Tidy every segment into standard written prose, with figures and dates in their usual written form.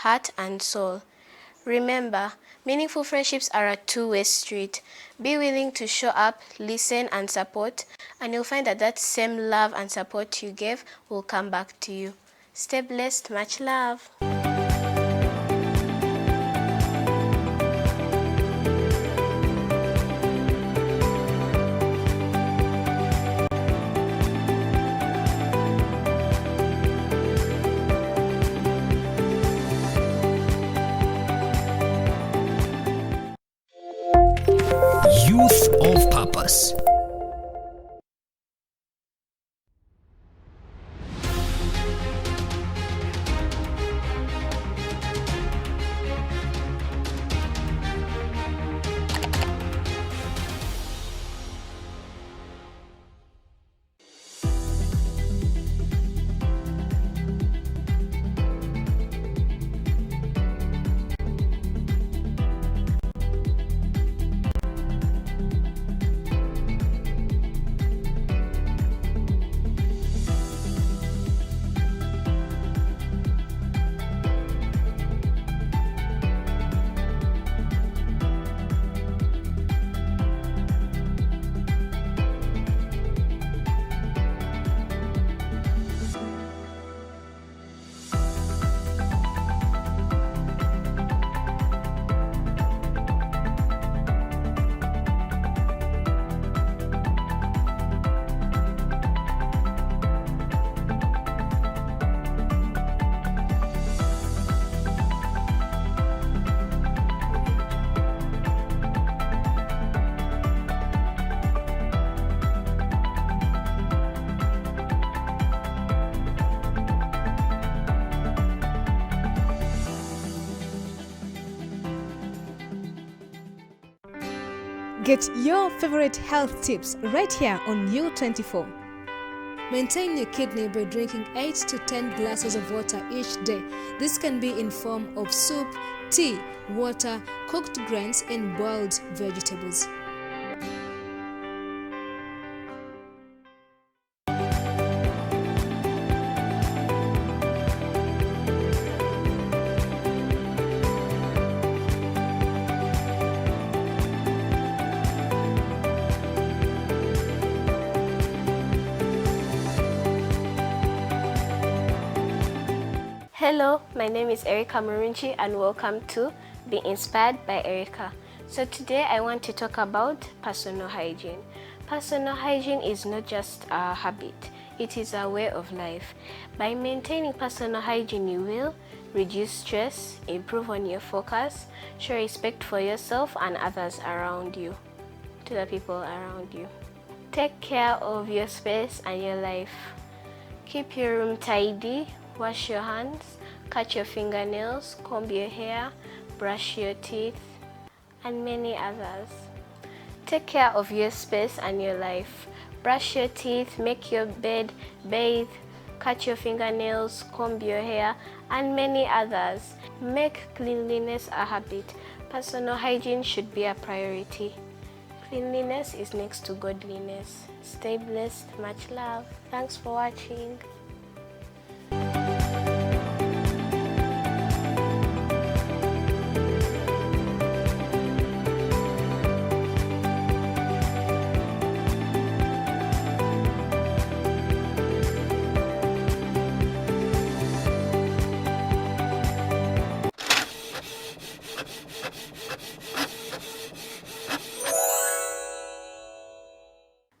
heart, and soul. Remember, meaningful friendships are a two-way street. Be willing to show up, listen, and support, and you'll find that that same love and support you gave will come back to you. Stay blessed. Much love. Youth of Purpose. Get your favorite health tips right here on U24. Maintain your kidney by drinking 8 to 10 glasses of water each day. This can be in form of soup, tea, water, cooked grains, and boiled vegetables. Hello, my name is Erica Murunchi and welcome to Be Inspired by Erica. So today I want to talk about personal hygiene. Personal hygiene is not just a habit, it is a way of life. By maintaining personal hygiene, you will reduce stress, improve on your focus, show respect for yourself and others around you, to the people around you. Take care of your space and your life. Keep your room tidy, wash your hands, cut your fingernails, comb your hair, brush your teeth, and many others. Take care of your space and your life. Brush your teeth, make your bed, bathe, cut your fingernails, comb your hair, and many others. Make cleanliness a habit. Personal hygiene should be a priority. Cleanliness is next to godliness. Stay blessed. Much love. Thanks for watching.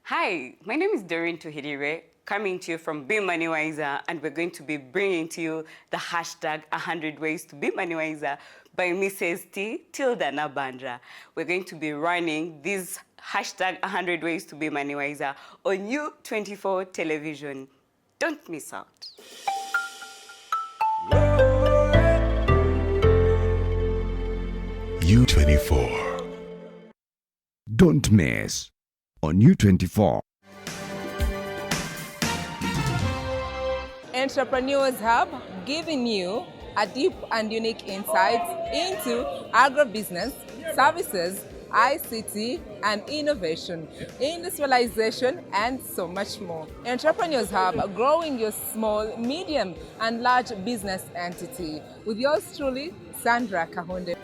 Hi, my name is Doreen Tuhidire, coming to you from Be Money Wiser, and we're going to be bringing to you the hashtag 100 Ways to Be Money Wiser by Mrs. T. Tilda Nabandra. We're going to be running this hashtag 100 Ways to Be Money Wiser on U24 television. Don't miss out. U24. Don't miss on U24. Entrepreneurs Hub, giving you a deep and unique insight into agribusiness, services, ICT and innovation, industrialization, and so much more. Entrepreneurs Hub, growing your small, medium, and large business entity. With yours truly, Sandra Kahunde.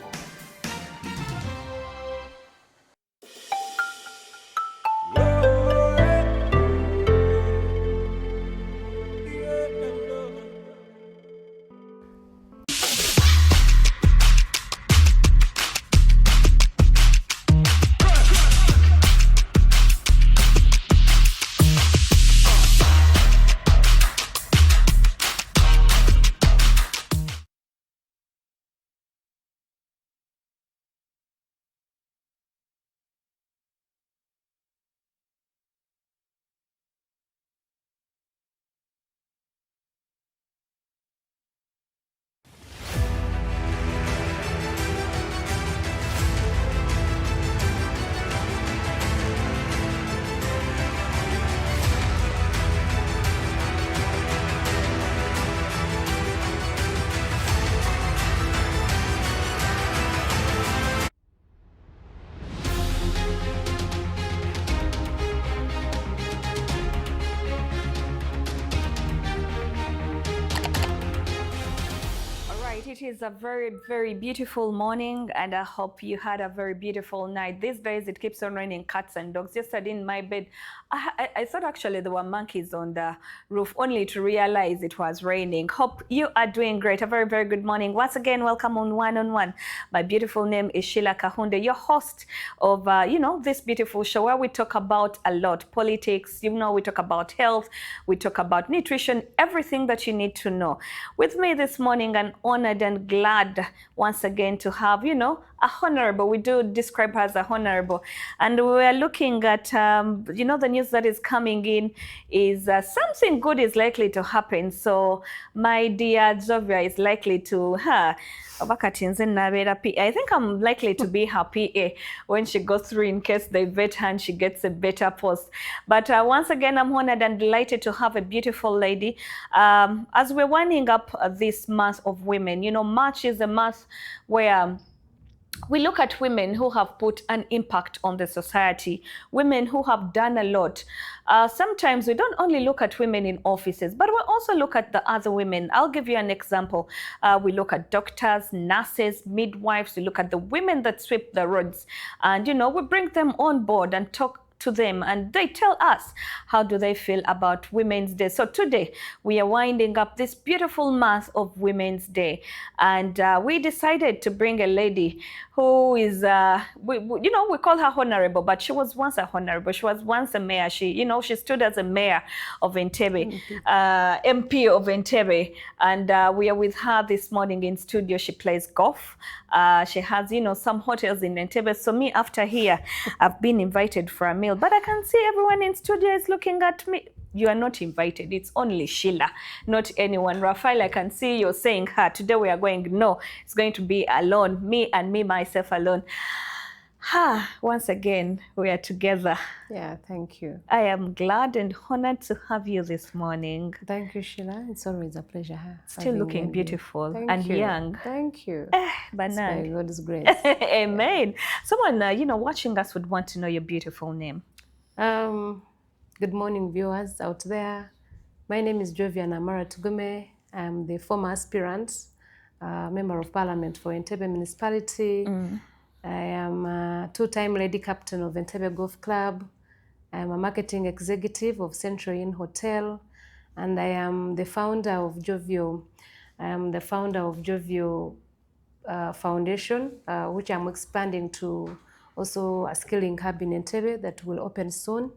It is a very, very beautiful morning, and I hope you had a very beautiful night. These days, it keeps on raining cats and dogs. Yesterday in my bed, I thought actually there were monkeys on the roof, only to realize it was raining. Hope you are doing great. A very, very good morning. Once again, welcome on One on One. My beautiful name is Sheila Kahunde, your host of, this beautiful show where we talk about a lot, politics, we talk about health, we talk about nutrition, everything that you need to know. With me this morning, an honored and glad once again to have, a honorable. We do describe her as a honorable. And we're looking at, the news that is coming in is something good is likely to happen. So my dear Jovia is likely to, I think I'm likely to be her PA when she goes through in case they vet her and she gets a better post. But once again, I'm honored and delighted to have a beautiful lady. As we're winding up this month of women, March is a month where we look at women who have put an impact on the society, women who have done a lot. Sometimes we don't only look at women in offices, but we also look at the other women. I'll give you an example. We look at doctors, nurses, midwives. We look at the women that sweep the roads. And, we bring them on board and talk to them, and they tell us how do they feel about Women's Day. So today we are winding up this beautiful month of Women's Day, and we decided to bring a lady who is we call her honorable, but she was once a honorable. She was once a mayor. She stood as a mayor of Entebbe, MP of Entebbe, and we are with her this morning in studio. She plays golf. She has some hotels in Entebbe. So me, after here, I've been invited for a meal. But I can see everyone in studio is looking at me. You are not invited. It's only Sheila, not anyone. Raphael, I can see you're saying, today we are going. No, it's going to be alone. Me and me, myself alone. Once again, we are together. Yeah, thank you. I am glad and honored to have you this morning. Thank you, Sheila. It's always a pleasure. Still looking beautiful and young. Thank you. Banang. By God's grace. Amen. Someone, watching us would want to know your beautiful name. Good morning, viewers out there. My name is Hon.Jovia Namara Tugume. I'm the former aspirant, member of parliament for Entebbe municipality. I am a two-time lady captain of Entebbe Golf Club. I am a marketing executive of Central Inn Hotel, and I am the founder of Jovio. I am the founder of Jovio Foundation, which I'm expanding to also a skilling hub in Entebbe that will open soon.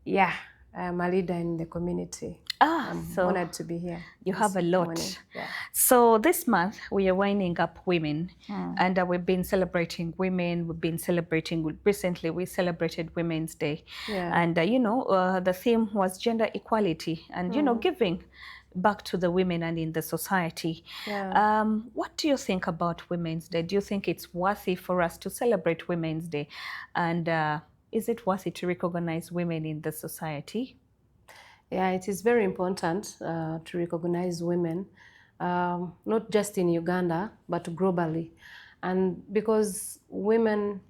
Yeah, I'm a leader in the community. I'm honored to be here. You have a lot. Yeah. So this month we are winding up women, and we've been celebrating women. We've been celebrating, recently we celebrated Women's Day. Yeah. And the theme was gender equality and giving back to the women and in the society. Yeah. What do you think about Women's Day? Do you think it's worthy for us to celebrate Women's Day? And is it worthy to recognize women in the society? Yeah, it is very important to recognize women, not just in Uganda, but globally. And because women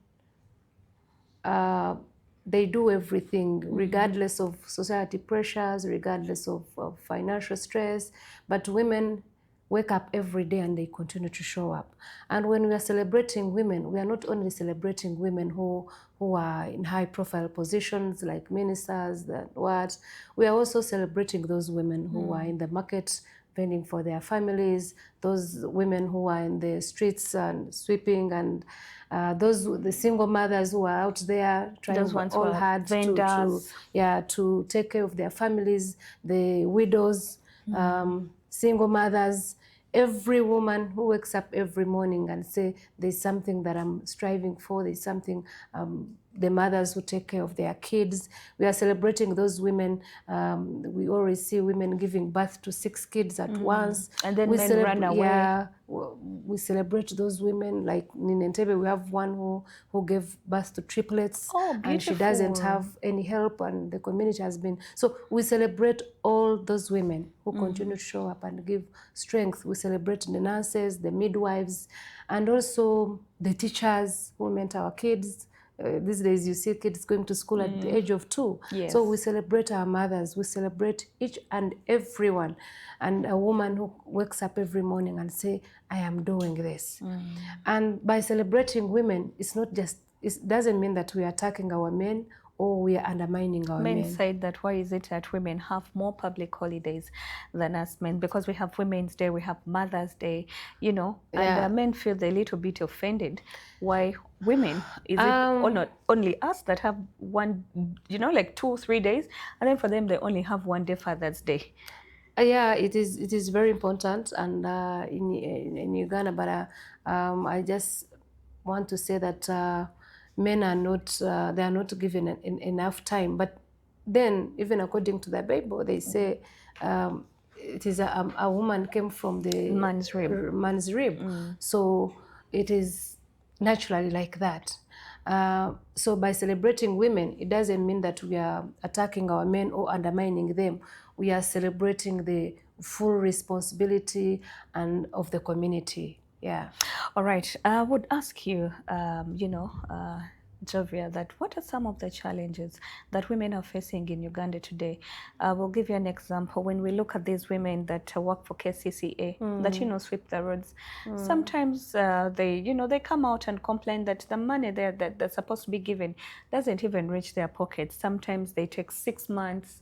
they do everything regardless of society pressures, regardless of financial stress. But women wake up every day and they continue to show up. And when we are celebrating women, we are not only celebrating women who are in high profile positions like ministers, we are also celebrating those women who are in the market fending for their families, those women who are in the streets and sweeping, and the single mothers who are out there trying all hard to take care of their families, the widows, single mothers, every woman who wakes up every morning and say, there's something that I'm striving for, there's something, the mothers who take care of their kids. We are celebrating those women. We always see women giving birth to 6 kids at once. And then men run away. Yeah, we celebrate those women. Like in Entebbe, we have one who gave birth to triplets. Oh, beautiful. And she doesn't have any help, and the community has been. So we celebrate all those women who continue to show up and give strength. We celebrate the nurses, the midwives, and also the teachers who mentor our kids. These days you see kids going to school at the age of 2. Yes. So we celebrate our mothers, we celebrate each and everyone. And a woman who wakes up every morning and say, I am doing this. And by celebrating women, it doesn't mean that we are attacking our men or we are undermining our men. Men said that why is it that women have more public holidays than us men? Because we have Women's Day, we have Mother's Day, you know, and men feel a little bit offended. Why women? Is it not only us that have one, you know, like 2 or 3 days, and then for them they only have one day, Father's Day? Yeah, it is very important, and in Uganda, but I just want to say that men are not given enough time. But then, even according to the Bible, they say it is a woman came from the man's rib. So it is naturally like that. So by celebrating women, it doesn't mean that we are attacking our men or undermining them. We are celebrating the full responsibility and of the community. Yeah. All right. I would ask you, Jovia, that what are some of the challenges that women are facing in Uganda today? We'll give you an example. When we look at these women that work for KCCA, that, sweep the roads, sometimes they come out and complain that the money that they're supposed to be given doesn't even reach their pockets. Sometimes they take 6 months,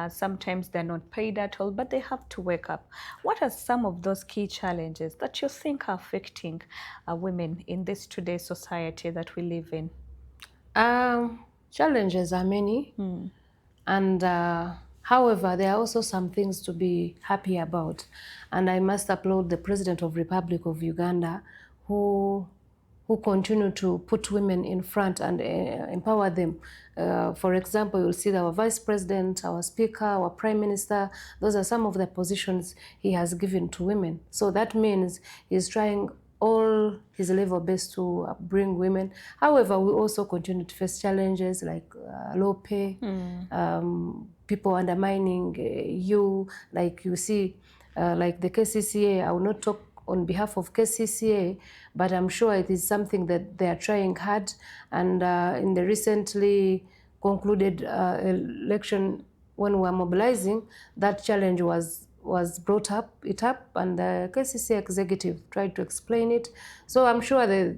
sometimes they're not paid at all, but they have to wake up. What are some of those key challenges that you think are affecting women in this today's society that we live in? Challenges are many, and however, there are also some things to be happy about. And I must applaud the President of Republic of Uganda, who continue to put women in front and empower them. For example, you'll see our Vice President, our Speaker, our Prime Minister. Those are some of the positions he has given to women. So that means he's trying all his level best to bring women. However, we also continue to face challenges like low pay, people undermining you. Like you see, like the KCCA, I will not talk on behalf of KCCA, but I'm sure it is something that they are trying hard. And in the recently concluded election, when we were mobilizing, that challenge was brought up, and the KCC executive tried to explain it. So I'm sure they're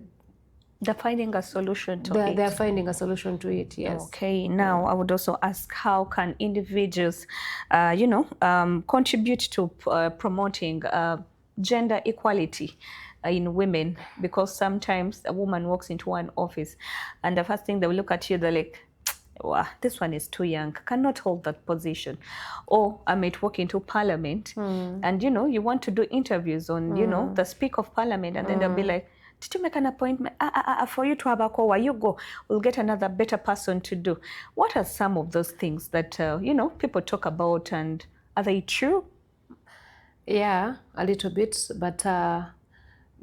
finding a solution to it. They're finding a solution to it, yes. Okay, now I would also ask, how can individuals, contribute to promoting gender equality in women? Because sometimes a woman walks into one office and the first thing they will look at you, they're like, wow, this one is too young, cannot hold that position. Or I might walk into Parliament and, you want to do interviews on, the Speaker of Parliament, and then they'll be like, did you make an appointment? For you to have a call, where you go, we'll get another better person to do. What are some of those things that, people talk about, and are they true? Yeah, a little bit, but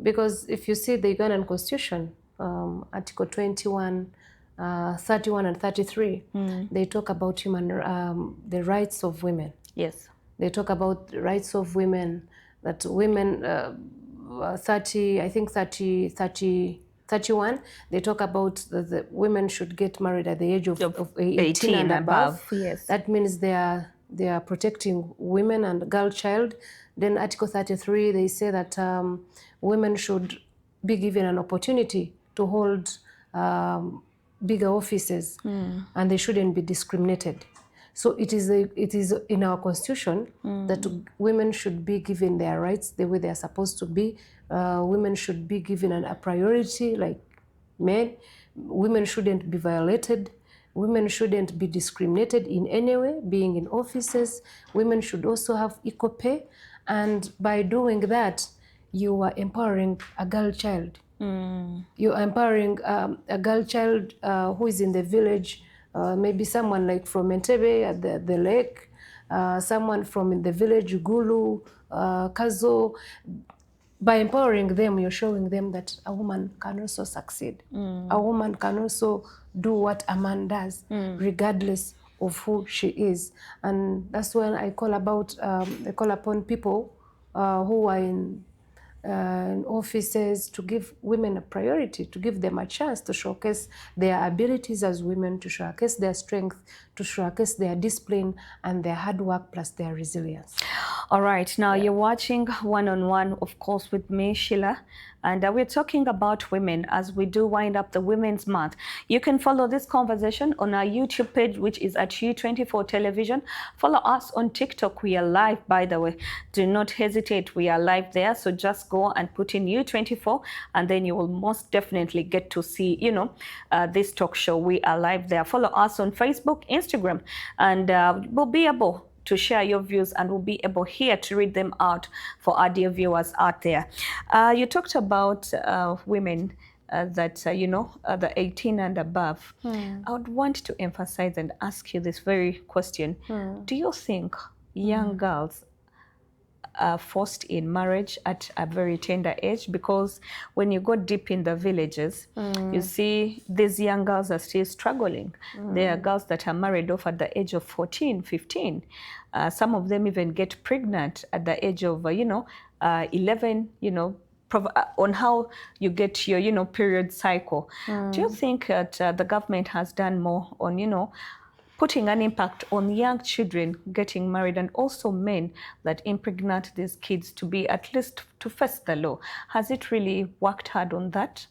because if you see the Ugandan Constitution, Article 21, 31 and 33, they talk about the rights of women. Yes. They talk about the rights of women, that women, 30, 31, they talk about the women should get married at the age of 18 and above. Yes. That means they are protecting women and girl child. Then Article 33, they say that women should be given an opportunity to hold bigger offices, and they shouldn't be discriminated. So it is in our constitution that women should be given their rights the way they are supposed to be. Women should be given a priority like men. Women shouldn't be violated. Women shouldn't be discriminated in any way, being in offices. Women should also have equal pay. And by doing that, you are empowering a girl child. You are empowering a girl child who is in the village, maybe someone like from Entebbe at the lake, someone from the village, Gulu, Kazo. By empowering them, you're showing them that a woman can also succeed. A woman can also do what a man does, regardless of who she is. And that's when I call upon people who are in offices to give women a priority, to give them a chance to showcase their abilities as women, to showcase their strength, to showcase their discipline and their hard work plus their resilience. All right, now you're watching One-on-One, of course, with me, Sheila, and we're talking about women as we do wind up the Women's Month. You can follow this conversation on our YouTube page, which is at U24 Television. Follow us on TikTok. We are live, by the way. Do not hesitate. We are live there. So just go and put in U24, and then you will most definitely get to see, this talk show. We are live there. Follow us on Facebook, Instagram, and we'll be able to share your views, and we'll be able here to read them out for our dear viewers out there. You talked about women that, the 18 and above. I would want to emphasize and ask you this very question. Do you think young girls are forced in marriage at a very tender age? Because when you go deep in the villages, you see these young girls are still struggling. There are girls that are married off at the age of 14, 15. Some of them even get pregnant at the age of, 11, on how you get your, period cycle. Do you think that the government has done more on, putting an impact on young children getting married, and also men that impregnate these kids to be at least to face the law? Has it really worked hard on that?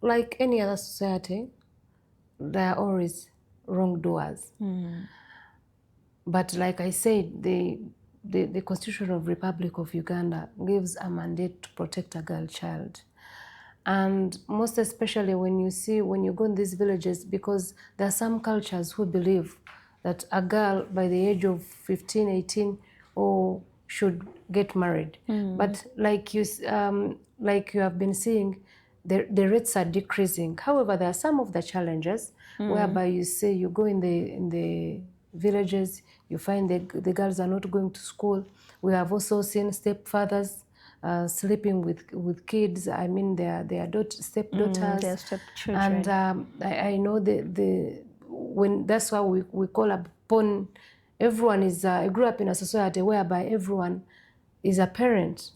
Like any other society, there are always wrongdoers. But like I said, the Constitution of Republic of Uganda gives a mandate to protect a girl child. And most especially when you go in these villages, because there are some cultures who believe that a girl by the age of 15, 18 should get married. But like you have been seeing, the rates are decreasing. However, there are some of the challenges whereby you go in the villages, you find the girls are not going to school. We have also seen stepfathers sleeping with kids. I mean, their stepdaughters. Their stepchildren. And I know when that's why we call upon everyone I grew up in a society whereby everyone is a parent.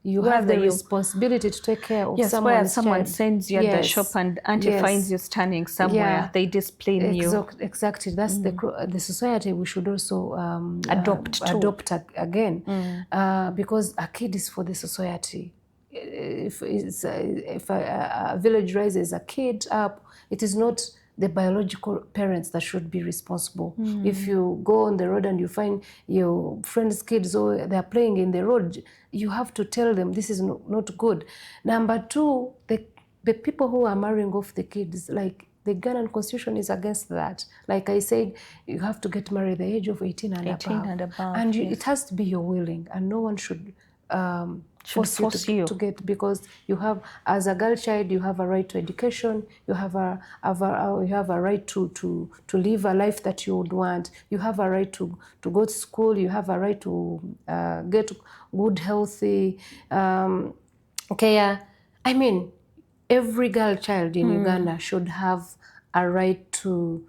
You have the responsibility to take care of someone's where someone child. sends you at the shop and auntie finds you standing somewhere, they discipline you. Exactly. That's the society we should also adopt again, because a kid is for the society. If a village raises a kid up, it is not the biological parents that should be responsible. If you go on the road and you find your friends' kids or they're playing in the road, you have to tell them this is not good. Number two, the people who are marrying off the kids, like the Ugandan Constitution is against that. Like I said, you have to get married at the age of 18 and above. And it has to be your willing, and no one should force you to get, because you have, as a girl child, you have a right to education, you have a right to live a life that you would want, you have a right to go to school, you have a right to get good, healthy care. I mean, every girl child in Uganda should have a right to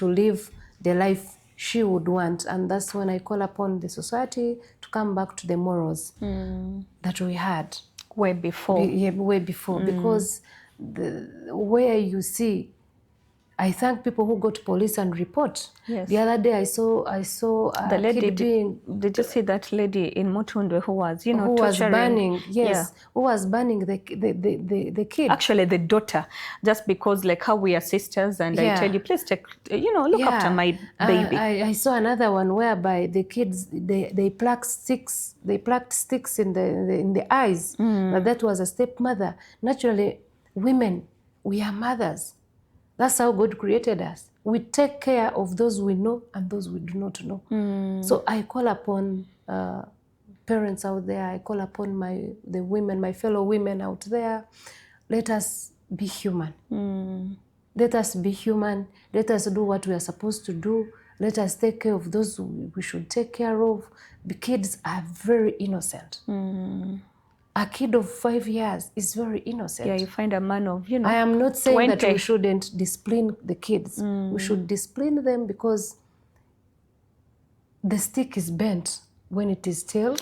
live the life she would want. And that's when I call upon the society to come back to the morals that we had. Way before. way before, because where you see, I thank people who go to police and report. Yes. The other day I saw The a lady, kid being... did you see that lady in Mutundwe who was, you know, who was torturing? burning, yes, Yeah. who was burning the kid. Actually, the daughter, just because like how we are sisters, and I tell you, please take, you know, look after my baby. I saw another one whereby the kids, they plucked sticks in the eyes. That was a stepmother. Naturally, women, we are mothers. That's how God created us. We take care of those we know and those we do not know. So I call upon parents out there. I call upon the women, my fellow women out there. Let us be human. Let us be human. Let us do what we are supposed to do. Let us take care of those we should take care of. The kids are very innocent. A kid of 5 years is very innocent. Yeah, you find a man of, you know, I am not saying 20. that we shouldn't discipline the kids. We should discipline them because the stick is bent when it is still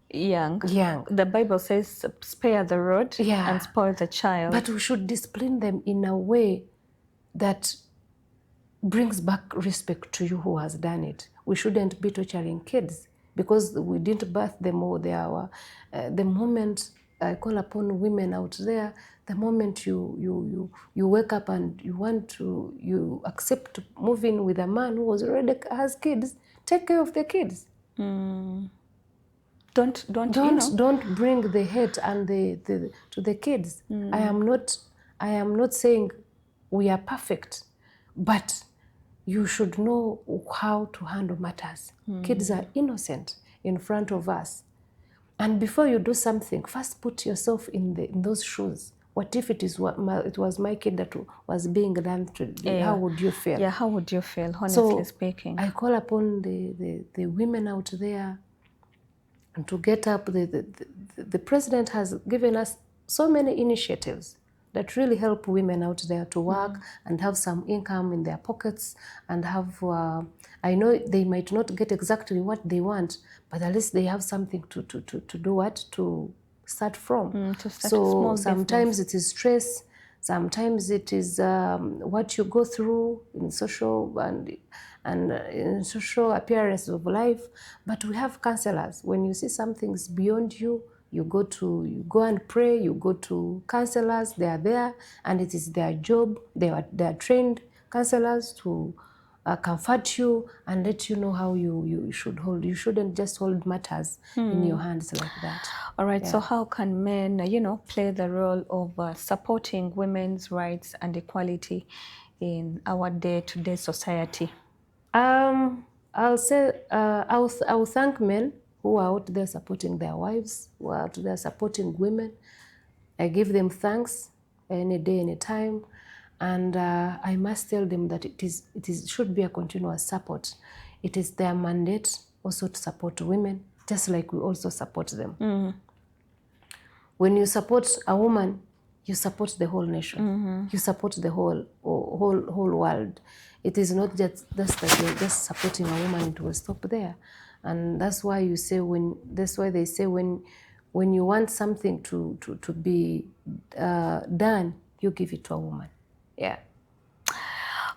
young. young. The Bible says, spare the rod and spoil the child. But we should discipline them in a way that brings back respect to you who has done it. We shouldn't be torturing kids because we didn't birth them or they are the moment I call upon women out there, the moment you wake up and you accept to move in with a man who already has kids, take care of the kids. Don't you know? Don't bring the hate and to the kids. I am not saying we are perfect, but you should know how to handle matters. Kids are innocent in front of us. And before you do something, first put yourself in those shoes. What if it was my kid that was being done to? How would you feel? Yeah, how would you feel, honestly speaking? I call upon the women out there to get up. The president has given us so many initiatives that really help women out there to work and have some income in their pockets and have, I know they might not get exactly what they want, but at least they have something to do what? To start from. To start a So small sometimes business. it is stress, sometimes it is what you go through in social and in social appearance of life. But we have counselors. When you see something is beyond you, you go and pray, you go to counselors, they are there, and it is their job. They are trained counselors to comfort you and let you know how you should hold. You shouldn't just hold matters in your hands like that. All right, so how can men, you know, play the role of supporting women's rights and equality in our day-to-day society? I'll say I'll thank men who are out there supporting their wives, who are out there supporting women. I give them thanks any day, any time, and I must tell them that it should be a continuous support. It is their mandate also to support women, just like we also support them. When you support a woman, you support the whole nation. You support the whole world. It is not just that you're just supporting a woman, it will stop there. And that's why they say when you want something to be done, you give it to a woman. Yeah.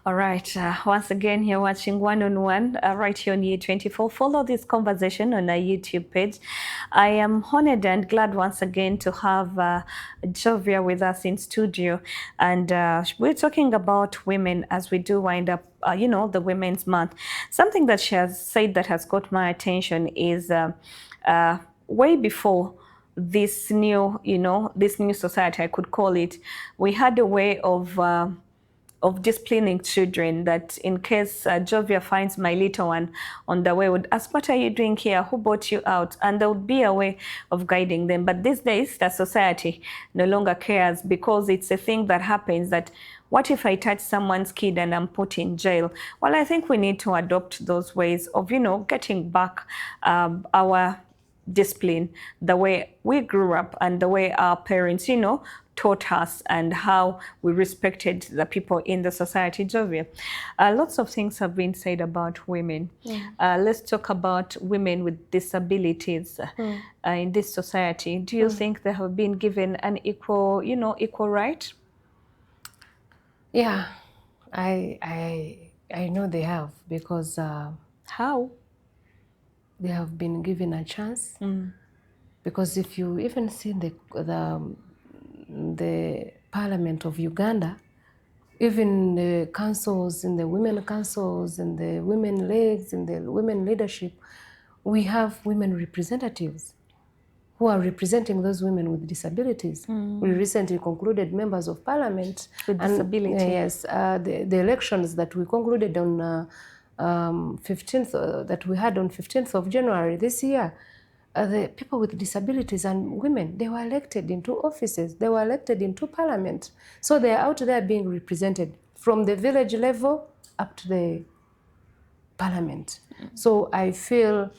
All right. Once again, you're watching One on One right here on Year24. Follow this conversation on our YouTube page. I am honored and glad once again to have Jovia with us in studio. And we're talking about women as we do wind up, you know, the Women's Month. Something that she has said that has caught my attention is way before this new, you know, this new society, I could call it, we had a way of disciplining children that in case Jovia finds my little one on the way, would ask, what are you doing here? Who brought you out? And there would be a way of guiding them. But these days, the society no longer cares because it's a thing that happens that, what if I touch someone's kid and I'm put in jail? Well, I think we need to adopt those ways of, you know, getting back our discipline, the way we grew up and the way our parents, you know, taught us and how we respected the people in the society. Jovia, lots of things have been said about women. Let's talk about women with disabilities in this society. Do you think they have been given an equal, equal right? Yeah, I know they have, because How? they have been given a chance. Because if you even see the Parliament of Uganda, even the councils, in the women councils, in the women leagues, in the women leadership, we have women representatives who are representing those women with disabilities. We recently concluded members of parliament With disability. Yes, the elections that we concluded on 15th, that we had on 15th of January this year. The people with disabilities and women, they were elected into offices, they were elected into parliament. So they are out there being represented from the village level up to the parliament. So I feel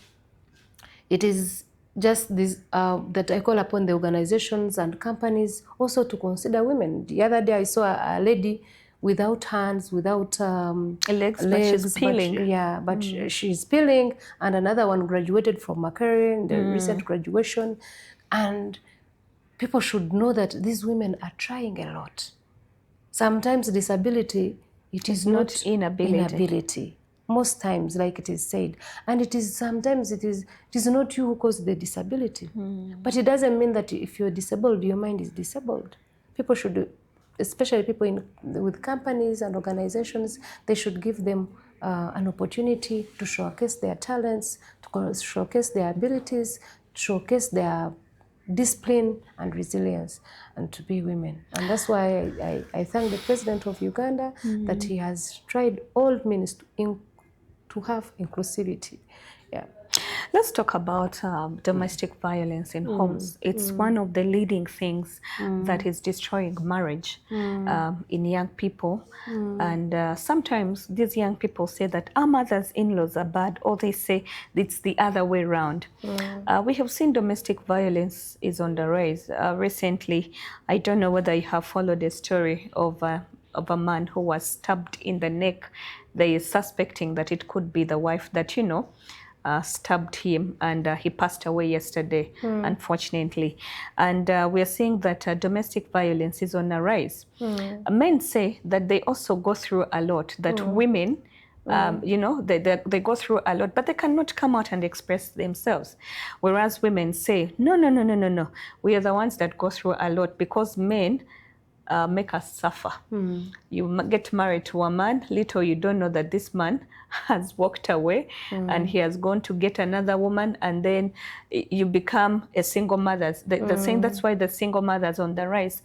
it is just this that I call upon the organizations and companies also to consider women. The other day I saw a lady without hands, without Legs, but she's peeling. But she's peeling, and another one graduated from Macquarie in the recent graduation. And people should know that these women are trying a lot. Sometimes disability, it is not inability. Most times, like it is said, and it is sometimes it is not you who caused the disability, but it doesn't mean that if you're disabled, your mind is disabled. People should, especially people with companies and organizations, they should give them an opportunity to showcase their talents, to showcase their abilities, to showcase their discipline and resilience, and to be women. And that's why I thank the president of Uganda that he has tried all means to have inclusivity. Yeah. Let's talk about domestic violence in homes. It's one of the leading things that is destroying marriage in young people. And sometimes these young people say that our mothers in-laws are bad, or they say it's the other way around. We have seen domestic violence is on the rise. Recently, I don't know whether you have followed the story of a man who was stabbed in the neck. They are suspecting that it could be the wife that, stabbed him, and he passed away yesterday, unfortunately. And we are seeing that domestic violence is on a rise. Men say that they also go through a lot, that women, they go through a lot, but they cannot come out and express themselves. Whereas women say, no, we are the ones that go through a lot, because men make us suffer. You get married to a man, little you don't know that this man has walked away and he has gone to get another woman, and then you become a single mother. They're saying that's why the single mother's on the rise.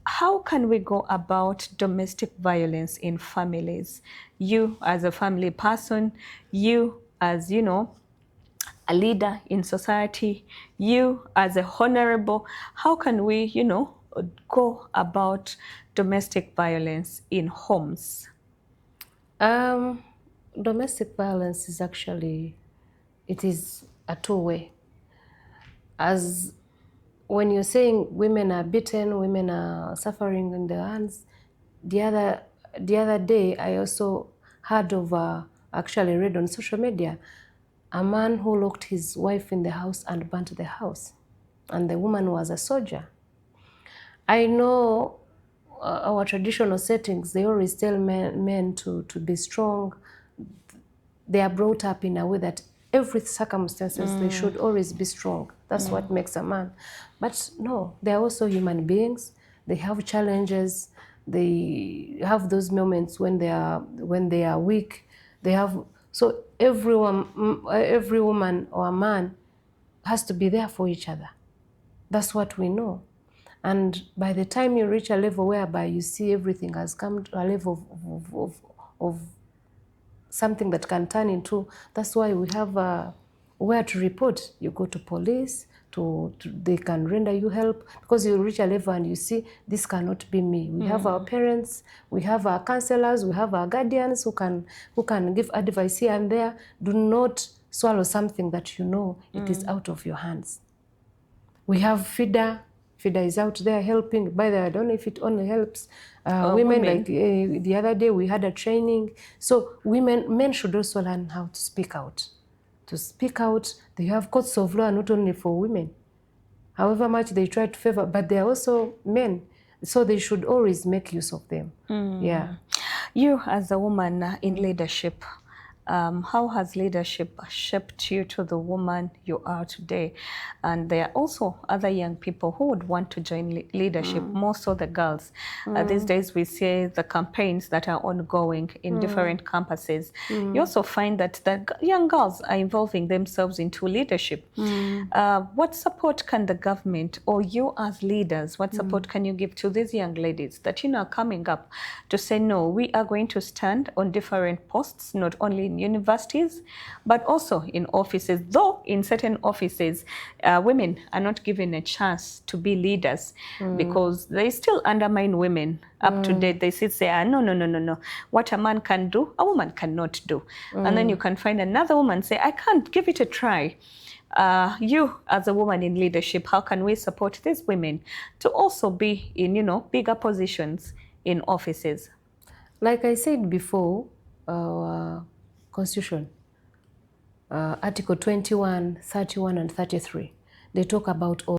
How can we go about domestic violence in families? You as a family person, you as, a leader in society, you as a honorable, how can we, go about domestic violence in homes? Domestic violence is actually, it is a two-way. As when you're saying women are beaten, women are suffering in their hands, the other day I also heard of, actually read on social media, a man who locked his wife in the house and burnt the house, and the woman was a soldier. I know our traditional settings, they always tell men to be strong. They are brought up in a way that every circumstances they should always be strong. That's what makes a man. But no, they are also human beings. They have challenges. They have those moments when they are weak. They have, so every woman or a man has to be there for each other. That's what we know. And by the time you reach a level whereby you see everything has come to a level of something that can turn into, that's why we have where to report. You go to police, they can render you help, because you reach a level and you see, this cannot be me. We have our parents, we have our counselors, we have our guardians who can give advice here and there. Do not swallow something that you know it is out of your hands. We have FIDA, FIDA is out there helping. By the way, I don't know if it only helps women. Like the other day we had a training. So men should also learn how to speak out. To speak out, they have courts of law not only for women. However much they try to favor, but they are also men. So they should always make use of them. Yeah. You as a woman in leadership, how has leadership shaped you to the woman you are today? And there are also other young people who would want to join leadership, more so the girls. These days we see the campaigns that are ongoing in different campuses. You also find that the young girls are involving themselves into leadership. What support can the government or you as leaders, what support can you give to these young ladies that are coming up to say, no, we are going to stand on different posts, not only in universities, but also in offices, though in certain offices, women are not given a chance to be leaders because they still undermine women. Up to date, they say, no. What a man can do, a woman cannot do. And then you can find another woman say, I can't, give it a try. You as a woman in leadership, how can we support these women to also be in, bigger positions in offices? Like I said before, our Constitution, Article 21, 31, and 33, they talk about all